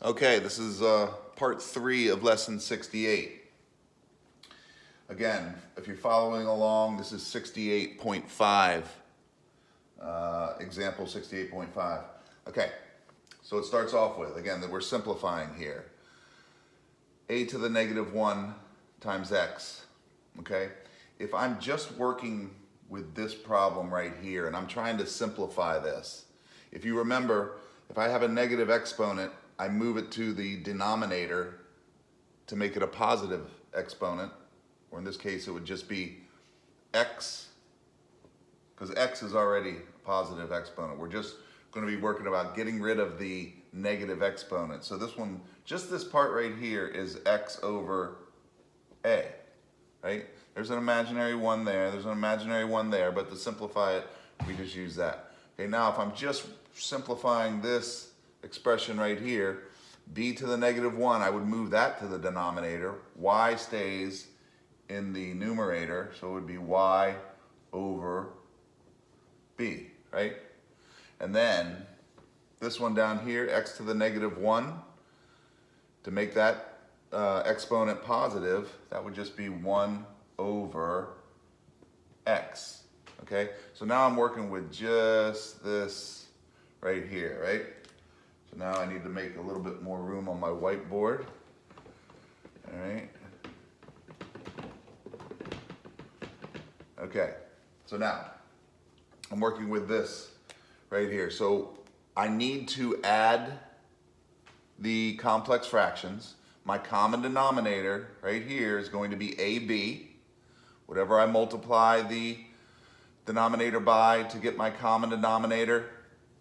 Okay, this is part 3 of lesson 68. Again, if you're following along, this is 68.5, example 68.5. Okay, so it starts off with, again, that we're simplifying here. A to the negative 1 times x, okay? If I'm just working with this problem right here and I'm trying to simplify this, if you remember, if I have a negative exponent, I move it to the denominator to make it a positive exponent, or in this case it would just be x, because x is already a positive exponent. We're just going to be working about getting rid of the negative exponent. So this one, just this part right here is x over a, right? There's an imaginary one there, there's an imaginary one there, but to simplify it, we just use that. Okay, now if I'm just simplifying this expression right here, b to the negative 1, I would move that to the denominator. Y stays in the numerator, so it would be y over b, right? And then this one down here, x to the negative 1, to make that exponent positive, that would just be 1 over x, okay? So now I'm working with just this right here, right? So now I need to make a little bit more room on my whiteboard, all right? Okay, so now I'm working with this right here. So I need to add the complex fractions. My common denominator right here is going to be AB. Whatever I multiply the denominator by to get my common denominator,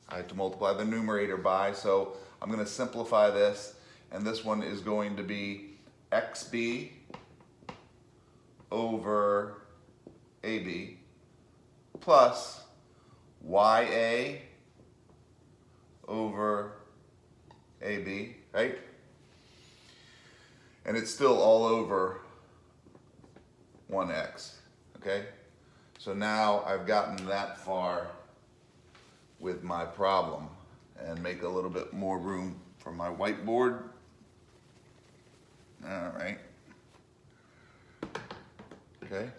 I have to multiply the numerator by. So I'm going to simplify this, and this one is going to be XB over AB plus YA over AB, right? And it's still all over 1x, okay? So now I've gotten that far with my problem, and make a little bit more room for my whiteboard. All right. Okay.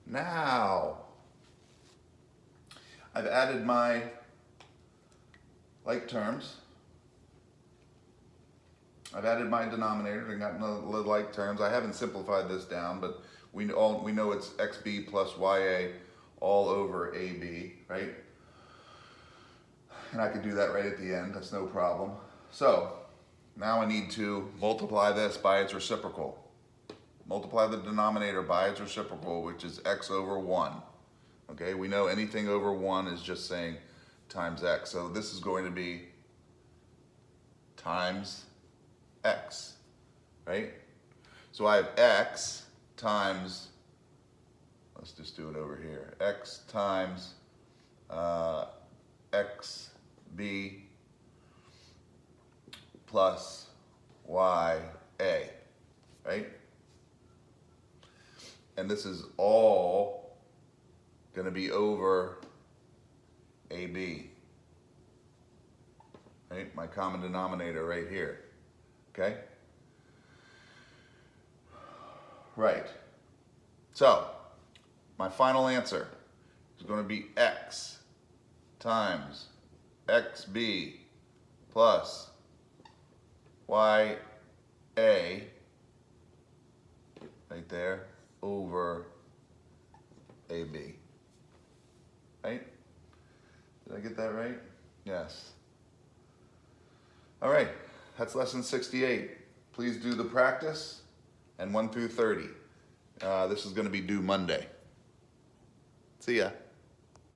Now, I've added my like terms. I've added my denominator and gotten the like terms. I haven't simplified this down, but we know it's xb plus ya all over ab, right? And I could do that right at the end, that's no problem. So now I need to multiply this by its reciprocal. Multiply the denominator by its reciprocal, which is x over 1. Okay, we know anything over 1 is just saying times x. So this is going to be times x, right? So I have x times, let's just do it over here, x times xb plus ya, right? And this is all going to be over AB, right? My common denominator right here, okay? Right. So, my final answer is going to be x times xb plus ya, right there, over AB, right? Did I get that right? Yes. All right, that's lesson 68. Please do the practice, and 1 through 30. This is going to be due Monday. See ya.